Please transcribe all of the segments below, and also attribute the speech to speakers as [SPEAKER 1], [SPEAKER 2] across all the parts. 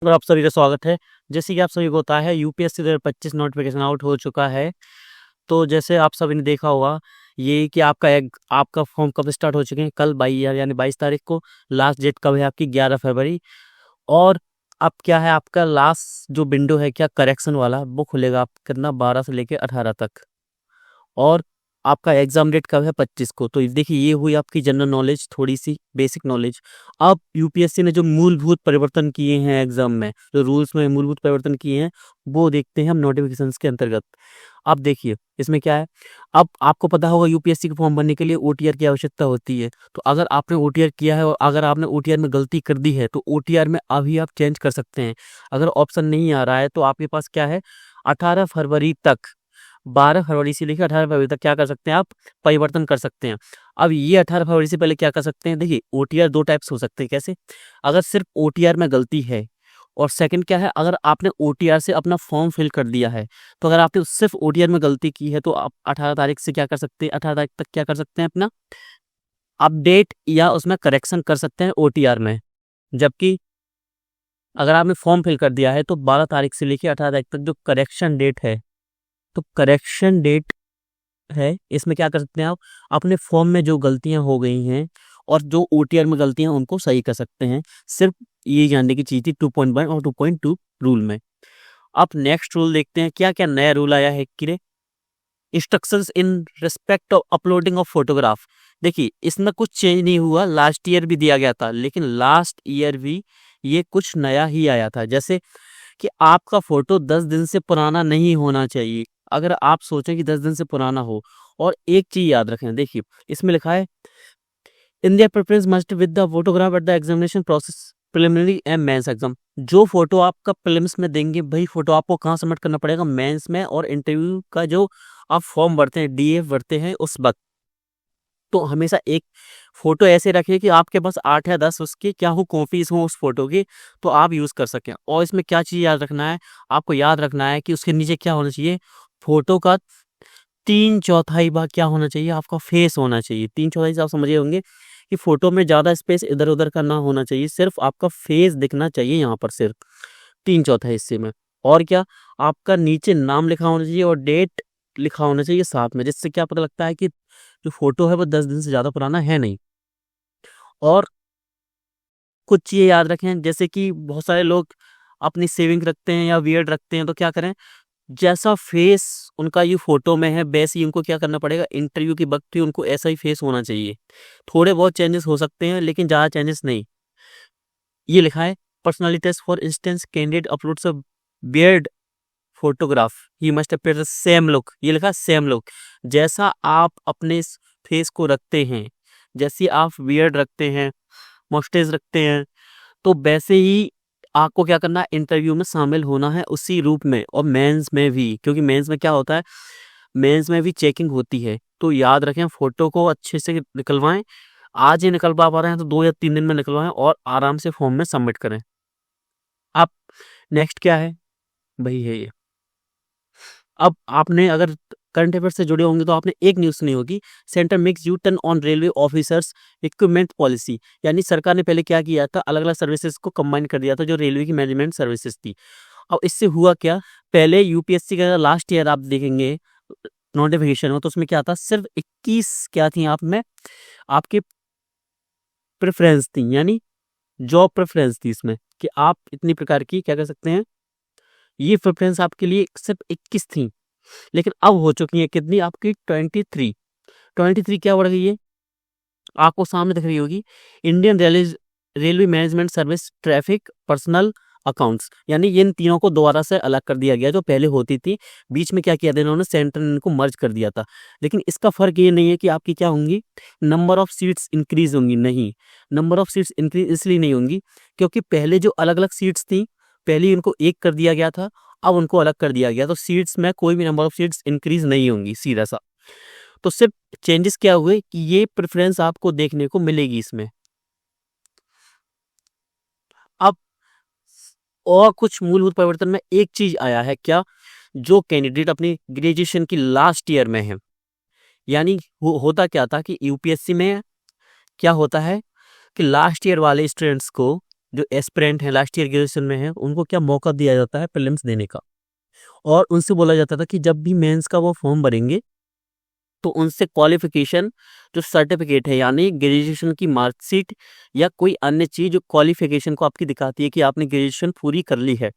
[SPEAKER 1] और आप सभी का स्वागत है। जैसे कि आप सभी को पता है यूपीएससी 2025 नोटिफिकेशन आउट हो चुका है। तो जैसे आप सभी ने देखा होगा ये कि आपका फॉर्म कब स्टार्ट हो चुके हैं, कल 22 तारीख को। लास्ट डेट कब है आपकी? 11 फरवरी। और अब क्या है, आपका लास्ट जो विंडो है क्या करेक्शन वाला, वो खुलेगा आप कितना 12 से लेके 18 तक। और आपका एग्जाम डेट कब है? 25 को। तो देखिए ये हुई आपकी जनरल नॉलेज, थोड़ी सी बेसिक नॉलेज। अब यूपीएससी ने जो मूलभूत परिवर्तन किए हैं एग्जाम में, जो रूल्स में मूलभूत परिवर्तन किए हैं, वो देखते हैं हम नोटिफिकेशंस के अंतर्गत। अब देखिए इसमें क्या है। अब आपको पता होगा यूपीएससी के फॉर्म भरने के लिए ओटीआर की आवश्यकता होती है। तो अगर आपने ओटीआर किया है और अगर आपने ओटीआर में गलती कर दी है तो ओटीआर में अभी आप चेंज कर सकते हैं। अगर ऑप्शन नहीं आ रहा है तो आपके पास क्या है, 18 फरवरी तक, 12 फरवरी से लेकर 18 फरवरी तक क्या कर सकते हैं आप, परिवर्तन कर सकते हैं। अब ये 18 फरवरी से पहले क्या कर सकते हैं, देखिए ओटीआर दो टाइप्स हो सकते हैं। कैसे? अगर सिर्फ ओटीआर में गलती है, और सेकंड क्या है, अगर आपने ओटीआर से अपना फॉर्म फिल कर दिया है। तो अगर आपने सिर्फ ओटीआर में गलती की है तो आप 18 तारीख से क्या कर सकते हैं, 18 तारीख तक क्या कर सकते हैं, अपना अपडेट या उसमें करेक्शन कर सकते हैं ओटीआर में। जबकि अगर आपने फॉर्म फिल कर दिया है तो 12 तारीख से लेकर 18 तारीख तक जो करेक्शन डेट है, तो करेक्शन डेट है, इसमें क्या कर सकते हैं आप, अपने फॉर्म में जो गलतियां हो गई हैं और जो ओटीआर में गलतियां उनको सही कर सकते हैं। सिर्फ ये जानने की चीज थी 2.1 और 2.2 रूल में। अब नेक्स्ट रूल देखते हैं क्या क्या नया रूल आया है कि instructions in respect of uploading of photograph. देखिए इसमें कुछ चेंज नहीं हुआ, लास्ट ईयर भी दिया गया था, लेकिन लास्ट ईयर भी ये कुछ नया ही आया था। जैसे कि आपका फोटो 10 दिन से पुराना नहीं होना चाहिए। अगर आप सोचें कि 10 दिन से पुराना हो, और एक चीज याद रखें, देखिए इसमें लिखा है India preference must with the photograph at the examination process preliminary and mains exam. जो फोटो आपका प्रीलिम्स में देंगे वही फोटो आपको कहाँ सबमिट करना पड़ेगा, मेंस में, और इंटरव्यू का जो आप फॉर्म भरते हैं, डीएफ भरते हैं उस वक्त। तो हमेशा एक फोटो ऐसे रखिए कि आपके पास 8 या 10 उसकी क्या हो, कॉपीज हो उस फोटो की, तो आप यूज कर सकें। और इसमें क्या चीज याद रखना है, आपको याद रखना है कि उसके नीचे क्या होना चाहिए, फोटो का 3/4 भाग क्या होना चाहिए, आपका फेस होना चाहिए। 3/4 से आप समझे होंगे कि फोटो में ज्यादा स्पेस इधर उधर का ना होना चाहिए, सिर्फ आपका फेस दिखना चाहिए यहाँ पर, सिर्फ 3/4 हिस्से में। और क्या, आपका नीचे नाम लिखा होना चाहिए और डेट लिखा होना चाहिए साथ में, जिससे क्या पता लगता है कि जो फोटो है वो 10 दिन से ज्यादा पुराना है नहीं। और कुछ चीजें याद रखें, जैसे कि बहुत सारे लोग अपनी सेविंग रखते हैं या बियर्ड रखते हैं, तो क्या करें, जैसा फेस उनका ये फोटो में है वैसे ही उनको क्या करना पड़ेगा, इंटरव्यू की वक्त भी उनको ऐसा ही फेस होना चाहिए। थोड़े बहुत चेंजेस हो सकते हैं लेकिन ज़्यादा चेंजेस नहीं। ये लिखा है personality test for instance candidate uploads a beard photograph he must appear the same look. ये लिखा सेम लुक, जैसा आप अपने फेस को रखते हैं, जैसे आप बियर्ड रखते हैं, मस्टेज रखते हैं, तो वैसे ही आपको क्या करना है, इंटरव्यू में शामिल होना है उसी रूप में। और मेंस में भी, क्योंकि मेंस में क्या होता है, मेंस में भी चेकिंग होती है। तो याद रखें, फोटो को अच्छे से निकलवाएं। आज ही निकलवा पा रहे हैं तो 2 या 3 दिन में निकलवाएं और आराम से फॉर्म में सबमिट करें। अब नेक्स्ट क्या है, वही है ये। अब आपने अगर करंट अफेयर से जुड़े होंगे तो आपने एक न्यूज़ सुनी होगी, centre makes U turn on railway officers equipment policy. यानी सरकार ने पहले क्या किया था, अलग अलग सर्विसेज को कंबाइन कर दिया था, जो रेलवे की मैनेजमेंट सर्विसेज थी। अब इससे हुआ क्या, पहले यूपीएससी का लास्ट ईयर आप देखेंगे नोटिफिकेशन में, तो उसमें क्या था, सिर्फ 21 क्या थी आप में आपके प्रेफरेंस थी, यानी जॉब प्रेफरेंस थी इसमें, कि आप इतनी प्रकार की क्या कर सकते हैं, ये प्रेफरेंस आपके लिए सिर्फ 21 थी। लेकिन अब हो चुकी है कितनी, आपकी 23। 23 क्या बढ़ गई है, आपको सामने दिख रही होगी, Indian railway management service traffic personal accounts. यानी इन तीनों को दोबारा से अलग कर दिया गया, जो पहले होती थी। बीच में क्या किया था इन्होंने, सेंटर ने इनको मर्ज कर दिया था। लेकिन इसका फर्क ये नहीं है कि आपकी क्या होंगी, नंबर ऑफ सीट्स इंक्रीज होंगी, नहीं। नंबर ऑफ सीट्स इंक्रीज इसलिए नहीं होंगी क्योंकि पहले जो अलग अलग सीट्स थी, पहले उनको एक कर दिया गया था, अब उनको अलग कर दिया गया, तो सीट्स में कोई भी नंबर ऑफ सीट्स इंक्रीज नहीं होंगी, सीधा सा। तो सिर्फ चेंजेस क्या हुए कि ये प्रेफरेंस आपको देखने को मिलेगी इसमें। अब और कुछ मूलभूत परिवर्तन में एक चीज आया है क्या, जो कैंडिडेट अपनी ग्रेजुएशन की लास्ट ईयर में है, यानी होता क्या था कि यूपीएससी में क्या होता है कि लास्ट ईयर वाले स्टूडेंट्स को जो एस्पिरेंट हैं, लास्ट ईयर ग्रेजुएशन में हैं, उनको क्या मौका दिया जाता है प्रीलिम्स देने का। और उनसे बोला जाता था कि जब भी मेंस का वो फॉर्म भरेंगे तो उनसे क्वालिफिकेशन जो सर्टिफिकेट है यानी ग्रेजुएशन की मार्कशीट या कोई अन्य चीज़ जो क्वालिफिकेशन को आपकी दिखाती है कि आपने ग्रेजुएशन पूरी कर ली है,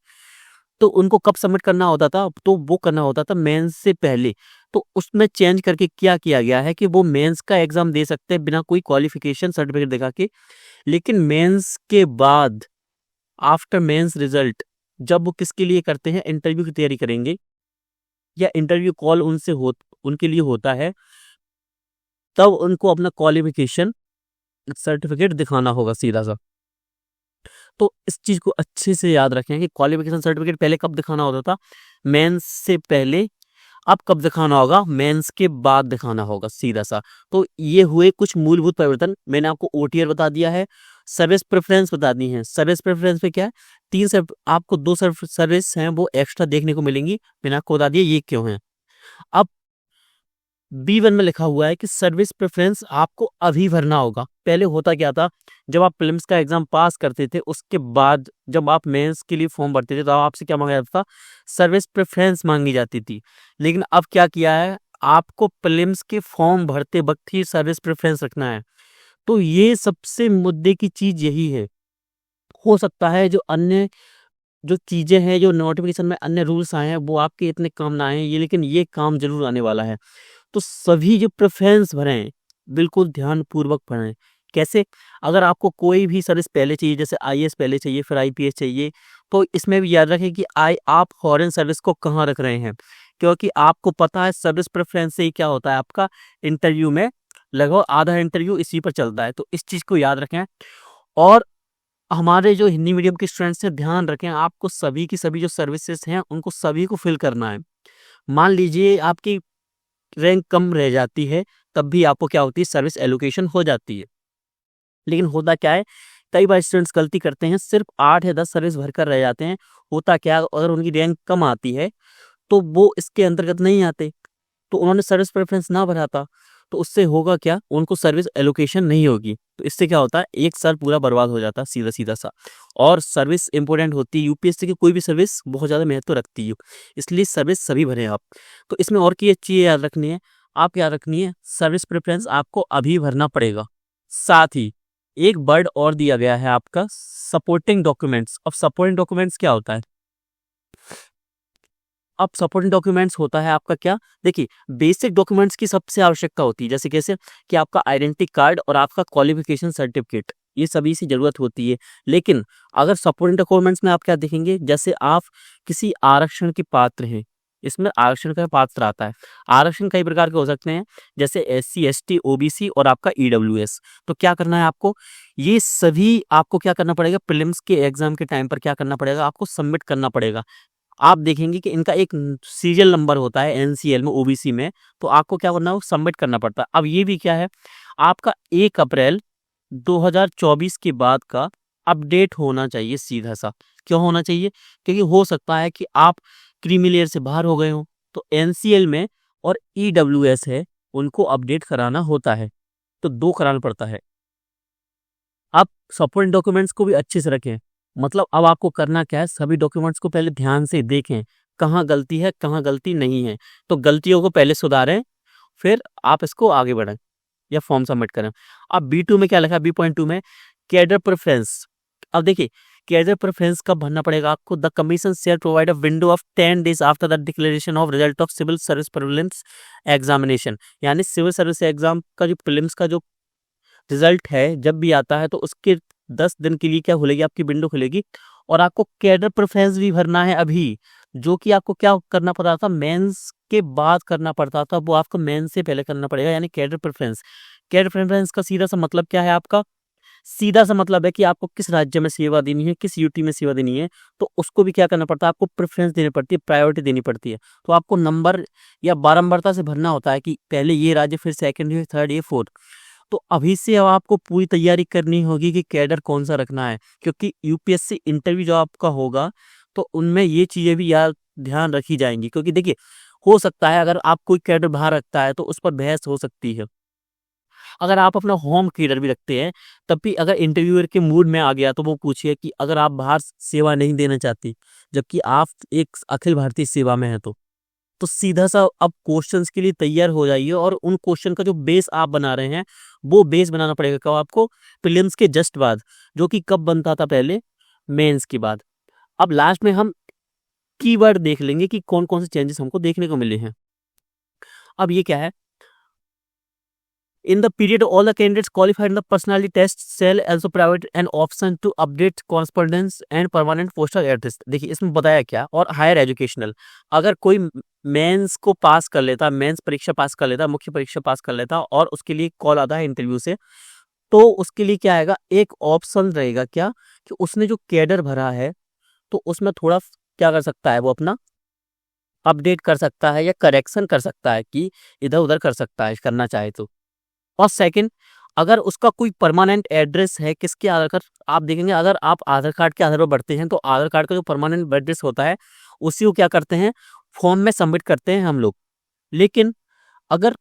[SPEAKER 1] तो उनको कब सबमिट करना होता था, तो वो करना होता था मेंस से पहले। तो उसमें चेंज करके क्या किया गया है कि वो मेंस का एग्ज़ाम दे सकते हैं बिना कोई क्वालिफिकेशन सर्टिफिकेट दिखा के, लेकिन मेंस के बाद आफ्टर मेंस रिजल्ट जब वो किसके लिए करते हैं, इंटरव्यू की तैयारी करेंगे या इंटरव्यू कॉल उनके लिए होता है, तब उनको अपना क्वालिफिकेशन सर्टिफिकेट दिखाना होगा सीधा सा। तो इस चीज़ को अच्छे से याद रखें कि क्वालिफिकेशन सर्टिफिकेट पहले कब दिखाना होता था, मेंस से पहले। अब कब दिखाना होगा, मेंस के बाद दिखाना होगा सीधा सा। तो ये हुए कुछ मूलभूत परिवर्तन। मैंने आपको ओटीआर बता दिया है, सर्विस प्रेफरेंस बता दी है। सर्विस प्रेफरेंस में क्या है, आपको 2 सर्विस हैं वो एक्स्ट्रा देखने को मिलेंगी। मैंने आपको बता दिया ये क्यों है। अब B1 में लिखा हुआ है कि सर्विस प्रेफरेंस आपको अभी भरना होगा। पहले होता क्या था, जब आप प्रीलिम्स का एग्जाम पास करते थे उसके बाद जब आप मेंस के लिए फॉर्म भरते थे तो आपसे क्या मांगा जाता था, सर्विस प्रेफरेंस मांगी जाती थी। लेकिन अब क्या किया है, आपको प्रीलिम्स के फॉर्म भरते वक्त ही सर्विस प्रेफरेंस रखना है। तो ये सबसे मुद्दे की चीज यही है। हो सकता है जो अन्य जो चीजें हैं, जो नोटिफिकेशन में अन्य रूल्स आए हैं वो आपके इतने काम ना आए, ये लेकिन ये काम जरूर आने वाला है। तो सभी जो प्रेफरेंस भरें बिल्कुल ध्यानपूर्वक भरें। कैसे, अगर आपको कोई भी सर्विस पहले चाहिए, जैसे आईएएस पहले चाहिए, फिर आईपीएस चाहिए, तो इसमें भी याद रखें कि आप फॉरेन सर्विस को कहाँ रख रहे हैं, क्योंकि आपको पता है सर्विस प्रेफरेंस से ही क्या होता है, आपका इंटरव्यू में लगभग आधा इंटरव्यू इसी पर चलता है। तो इस चीज़ को याद रखें। और हमारे जो हिंदी मीडियम के स्टूडेंट्स हैं ध्यान रखें, आपको सभी की सभी जो सर्विसेज हैं उनको सभी को फिल करना है। मान लीजिए आपकी रैंक कम रह जाती है, तब भी आपको क्या होती है, सर्विस एलोकेशन हो जाती है। लेकिन होता क्या है, कई बार स्टूडेंट्स गलती करते हैं, सिर्फ 8 या 10 सर्विस भरकर रह जाते हैं। होता क्या, अगर उनकी रैंक कम आती है तो वो इसके अंतर्गत नहीं आते, तो उन्होंने सर्विस प्रेफरेंस ना भरा था, तो उससे होगा क्या, उनको सर्विस एलोकेशन नहीं होगी। तो इससे क्या होता है, एक साल पूरा बर्बाद हो जाता है सीधा सीधा सा। और सर्विस इंपॉर्टेंट होती है, यूपीएससी की कोई भी सर्विस बहुत ज़्यादा महत्व रखती है, इसलिए सर्विस सभी भरें आप। तो इसमें और की चीज़ याद रखनी है, आप याद रखनी है सर्विस प्रेफरेंस आपको अभी भरना पड़ेगा। साथ ही एक वर्ड और दिया गया है आपका सपोर्टिंग डॉक्यूमेंट्स। अब सपोर्टिंग डॉक्यूमेंट्स क्या होता है, अब सपोर्टिंग डॉक्यूमेंट्स होता है आपका क्या, देखिए बेसिक डॉक्यूमेंट्स की सबसे आवश्यकता होती है, जैसे कैसे कि आपका आइडेंटिटी कार्ड और आपका क्वालिफिकेशन सर्टिफिकेट, ये सभी से ज़रूरत होती है। लेकिन अगर सपोर्टिंग डॉक्यूमेंट्स में आप क्या देखेंगे, जैसे आप किसी आरक्षण के पात्र हैं, इसमें आरक्षण का पात्र आता है। आरक्षण कई प्रकार के हो सकते हैं, जैसे एससी एसटी ओबीसी और आपका ईडब्ल्यूएस। तो क्या करना है आपको, ये सभी आपको क्या करना पड़ेगा, प्रीलिम्स के एग्जाम के टाइम पर क्या करना पड़ेगा, आपको सबमिट करना पड़ेगा। आप देखेंगे कि इनका एक सीरियल नंबर होता है एनसीएल में, ओबीसी में, तो आपको क्या करना है, सबमिट करना पड़ता है। अब ये भी क्या है, आपका 1 अप्रैल 2024 के बाद का अपडेट होना चाहिए सीधा सा। क्यों होना चाहिए, क्योंकि हो सकता है कि आप क्रीमी लेयर से बाहर हो गए हो, तो एनसीएल में और ईडब्ल्यूएस है, उनको अपडेट कराना होता है, तो 2 कराना पड़ता है। आप सपोर्टिंग डॉक्यूमेंट्स को भी अच्छे से रखें। मतलब अब आपको करना क्या है, सभी डॉक्यूमेंट्स को पहले ध्यान से देखें, कहाँ गलती है, कहाँ गलती नहीं है। तो गलतियों को पहले सुधारें, फिर आप इसको आगे बढ़ाएं या फॉर्म सबमिट करें। अब B2 में क्या लिखा है, B.2 में कैडर प्रेफरेंस। अब देखिए कैडर प्रेफरेंस कब भरना पड़ेगा आपको, the commission shall provide a window of 10 days after the declaration of result of civil service prelims examination. यानी सिविल सर्विस एग्जाम का जो प्रीलिम्स का जो रिजल्ट है जब भी आता है, तो उसके 10 दिन के लिए क्या खुलेगी, आपकी विंडो खुलेगी। और आपको कैडर प्रेफरेंस भी भरना है अभी, जो कि आपको क्या करना पड़ता था, मेंस के बाद करना पड़ता था, वो आपको मेंस से पहले करना पड़ेगा। यानी कैडर प्रेफरेंस, कैडर प्रेफरेंस का सीधा सा मतलब क्या है, आपका सीधा सा मतलब है कि आपको किस राज्य में सेवा देनी है, किस यूटी में सेवा देनी है, तो उसको भी क्या करना पड़ता है, आपको प्रेफरेंस देनी पड़ती है, प्रायोरिटी देनी पड़ती है। तो आपको नंबर या बारंबारता से भरना होता है कि पहले ये राज्य, फिर सेकंड, ये थर्ड, ये फोर्थ। तो अभी से अब आपको पूरी तैयारी करनी होगी कि कैडर कौन सा रखना है, क्योंकि यूपीएससी इंटरव्यू जो आपका होगा तो उनमें ये चीज़ें भी याद ध्यान रखी जाएंगी। क्योंकि देखिए हो सकता है अगर आप कोई कैडर बाहर रखता है तो उस पर बहस हो सकती है। अगर आप अपना होम कैरियर भी रखते हैं, तब भी अगर इंटरव्यूअर के मूड में आ गया तो वो पूछिए कि अगर आप बाहर सेवा नहीं देना चाहती, जबकि आप एक अखिल भारतीय सेवा में हैं तो सीधा सा अब क्वेश्चंस के लिए तैयार हो जाइए, और उन क्वेश्चन का जो बेस आप बना रहे हैं, वो बेस बनाना पड़ेगा कब आपको, प्रीलिम्स के जस्ट बाद, जो कि कब बनता था पहले, मेंस के बाद। अब लास्ट में हम कीवर्ड देख लेंगे कि कौन कौन से चेंजेस हमको देखने को मिले हैं। अब ये क्या है, in the period all the candidates qualified in the personality test shall also provide an option to update correspondence and permanent postal address। देखिए इसमें बताया क्या, और हायर एजुकेशनल, अगर कोई मेंस को पास कर लेता, मेंस परीक्षा पास कर लेता, मुख्य परीक्षा पास कर लेता, और उसके लिए कॉल आता है इंटरव्यू से, तो उसके लिए क्या आएगा, एक ऑप्शन रहेगा क्या, कि उसने जो कैडर भरा है तो उसमें थोड़ा क्या कर सकता है, वो अपना अपडेट कर सकता है या करेक्शन कर सकता है, कि इधर उधर कर सकता है करना चाहे तो। और सेकंड, अगर उसका कोई परमानेंट एड्रेस है, किसके आधार कार्ड, आप देखेंगे अगर आप आधार कार्ड के आधार पर बढ़ते हैं तो आधार कार्ड का जो परमानेंट एड्रेस होता है उसी को क्या करते हैं, फॉर्म में सबमिट करते हैं हम लोग। लेकिन अगर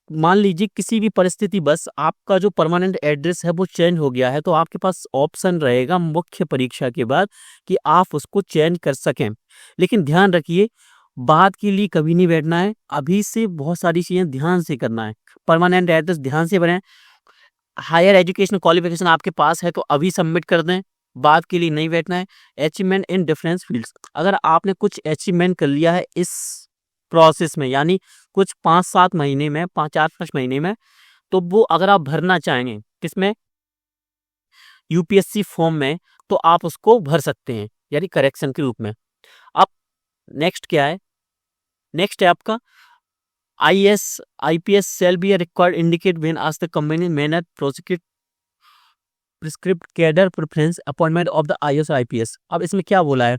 [SPEAKER 1] मान लीजिए किसी भी परिस्थिति बस आपका जो परमानेंट एड्रेस है वो चेंज हो गया है, तो आपके पास ऑप्शन रहेगा मुख्य परीक्षा के बाद कि आप उसको चेंज कर सकें। लेकिन ध्यान रखिए, बात के लिए कभी नहीं बैठना है, अभी से बहुत सारी चीजें ध्यान से करना है। परमानेंट एड्रेस ध्यान से बनाएं, हायर एजुकेशन क्वालिफिकेशन आपके पास है तो अभी सबमिट कर दें, बात के लिए नहीं बैठना है। अचीवमेंट इन डिफरेंस फील्ड्स, अगर आपने कुछ अचीवमेंट कर लिया है इस प्रोसेस में, यानी कुछ 5-7 महीने में, 4-5 महीने में, तो वो अगर आप भरना चाहेंगे किसमें, यूपीएससी फॉर्म में, तो आप उसको भर सकते हैं, यानी करेक्शन के रूप में। अब नेक्स्ट क्या है, नेक्स्ट है आपका IS IPS shall be required indicate when as the company may not prosecute prescribed cadre preference appointment of the IS or IPS। अब इसमें क्या बोला है,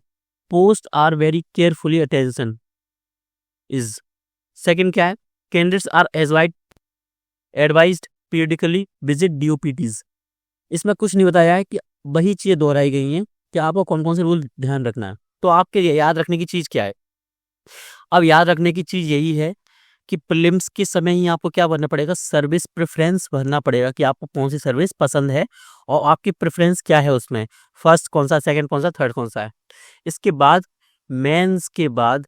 [SPEAKER 1] post are very carefully attention is. Second क्या है, candidates are advised periodically visit DOPTs। इसमें कुछ नहीं बताया है, कि वही चीजें दोहराई गई हैं कि आपको कौन कौन से रूल ध्यान रखना है। तो आपके याद रखने की चीज क्या है, अब याद रखने की चीज यही है कि प्रीलिम्स के समय ही आपको क्या भरना पड़ेगा, सर्विस प्रेफरेंस भरना पड़ेगा, कि आपको कौन सी सर्विस पसंद है और आपकी प्रेफरेंस क्या है उसमें, फर्स्ट कौन सा, सेकंड कौन सा, थर्ड कौन सा है। इसके बाद मेंस के बाद,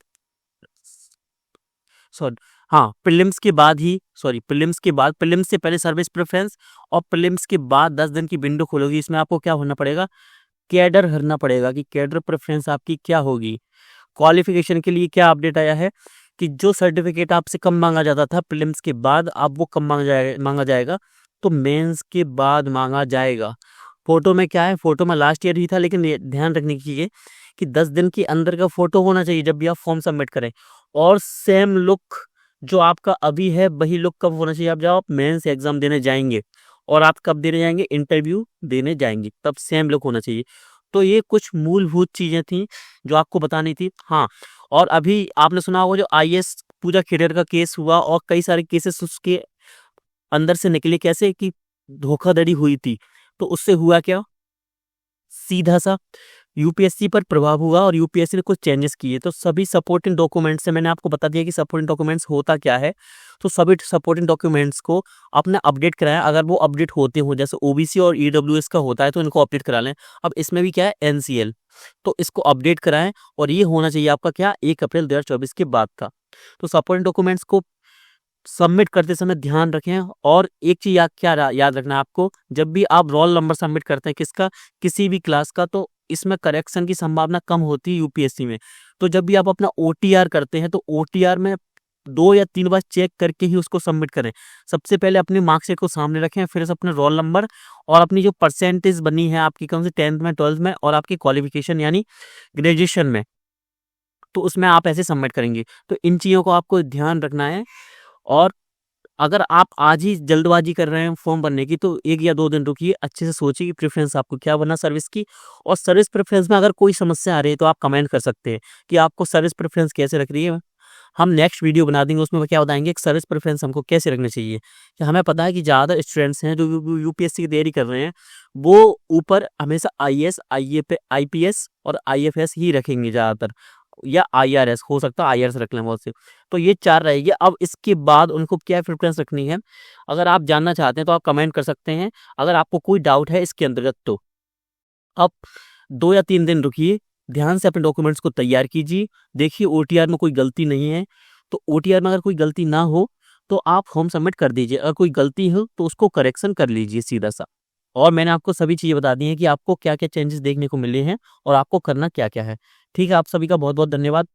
[SPEAKER 1] सॉरी हाँ, प्रीलिम्स के बाद ही, सॉरी प्रीलिम्स के बाद, प्रीलिम्स से पहले सर्विस प्रेफरेंस, और प्रीलिम्स के बाद 10 दिन की विंडो खोलोगी, इसमें आपको क्या भरना पड़ेगा, कैडर भरना पड़ेगा, कि कैडर प्रेफरेंस आपकी क्या होगी। क्वालिफिकेशन के लिए क्या अपडेट आया है, कि जो सर्टिफिकेट आपसे कम मांगा जाता था प्रीलिम्स के बाद, अब वो कम मांगा जाएगा, तो मेंस के बाद मांगा जाएगा। फोटो में क्या है, फोटो में लास्ट ईयर ही था, लेकिन ध्यान रखने की चीज़ है कि 10 दिन के अंदर का फोटो होना चाहिए जब भी आप फॉर्म सबमिट करें, और सेम लुक जो आपका अभी है वही लुक कब होना चाहिए, आप जब आप मेंस एग्जाम देने जाएंगे, और आप कब देने जाएंगे, इंटरव्यू देने जाएंगे, तब सेम लुक होना चाहिए। तो ये कुछ मूलभूत चीजें थी जो आपको बतानी थी। हाँ, और अभी आपने सुना होगा जो IS पूजा खेड़ेर का केस हुआ, और कई सारे केसेस उसके अंदर से निकले, कैसे कि धोखाधड़ी हुई थी, तो उससे हुआ क्या, सीधा सा यूपीएससी पर प्रभाव हुआ, और यूपीएससी ने कुछ चेंजेस किए। तो सभी सपोर्टिंग डॉक्यूमेंट्स से मैंने आपको बता दिया कि सपोर्टिंग डॉक्यूमेंट्स होता क्या है, तो सभी सपोर्टिंग डॉक्यूमेंट्स को अपने अपडेट कराएं, अगर वो अपडेट होते हो, जैसे ओबीसी और ईडब्ल्यूएस का होता है तो इनको अपडेट करा लें। अब इसमें भी क्या है, एनसीएल, तो इसको अपडेट कराएं, और ये होना चाहिए आपका क्या, 1 अप्रैल 2024 के बाद का। तो सपोर्टिंग डॉक्यूमेंट्स को सबमिट करते समय ध्यान रखें। और एक चीज याद रखना है आपको, जब भी आप रोल नंबर सबमिट करते हैं किसका, किसी भी क्लास का, तो इसमें करेक्शन की संभावना कम होती है यूपीएससी में। तो जब भी आप अपना OTR करते हैं तो OTR में 2 या 3 बार चेक करके ही उसको सबमिट करें। सबसे पहले अपने मार्कशीट को सामने रखें, फिर से अपने रोल नंबर और अपनी जो परसेंटेज बनी है आपकी कौन से 10th में, 12th में, और आपकी क्वालिफिकेशन यानी ग्रेजुएशन में, तो उसमें आप ऐसे सबमिट करेंगे। तो इन चीज़ों को आपको ध्यान रखना है। और अगर आप आज ही जल्दबाजी कर रहे हैं फॉर्म भरने की, तो 1 या 2 दिन रुकिए, अच्छे से सोचिए कि प्रेफरेंस आपको क्या बनना सर्विस की। और सर्विस प्रेफरेंस में अगर कोई समस्या आ रही है तो आप कमेंट कर सकते हैं कि आपको सर्विस प्रेफरेंस कैसे रख रही है। हम नेक्स्ट वीडियो बना देंगे, उसमें क्या बताएंगे कि सर्विस प्रेफरेंस हमको कैसे रखनी चाहिए। कि हमें पता है कि ज़्यादा स्टूडेंट्स हैं जो यूपीएससी की तैयारी कर रहे हैं, वो ऊपर हमेशा IS, IPS और IFS ही रखेंगे ज़्यादातर। या IRS, हो सकता है IRS रख लें बहुत से। तो ये 4 रहेगी। अब इसके बाद उनको क्या प्रेफ़रेंस रखनी है, अगर आप जानना चाहते हैं तो आप कमेंट कर सकते हैं, अगर आपको कोई डाउट है इसके अंतर्गत तो। आप 2 या 3 दिन रुकिए, ध्यान से अपने डॉक्यूमेंट्स को तैयार कीजिए, देखिए OTR में कोई गलती नहीं है, तो OTR में अगर कोई गलती ना हो, तो आप फॉर्म सबमिट कर दीजिए, अगर कोई गलती हो तो उसको करेक्शन कर लीजिए सीधा-सा। और मैंने आपको सभी चीज़ें बता दी हैं कि आपको क्या-क्या चेंजेस देखने को मिले हैं और आपको करना क्या-क्या है। ठीक है, आप सभी का बहुत-बहुत धन्यवाद।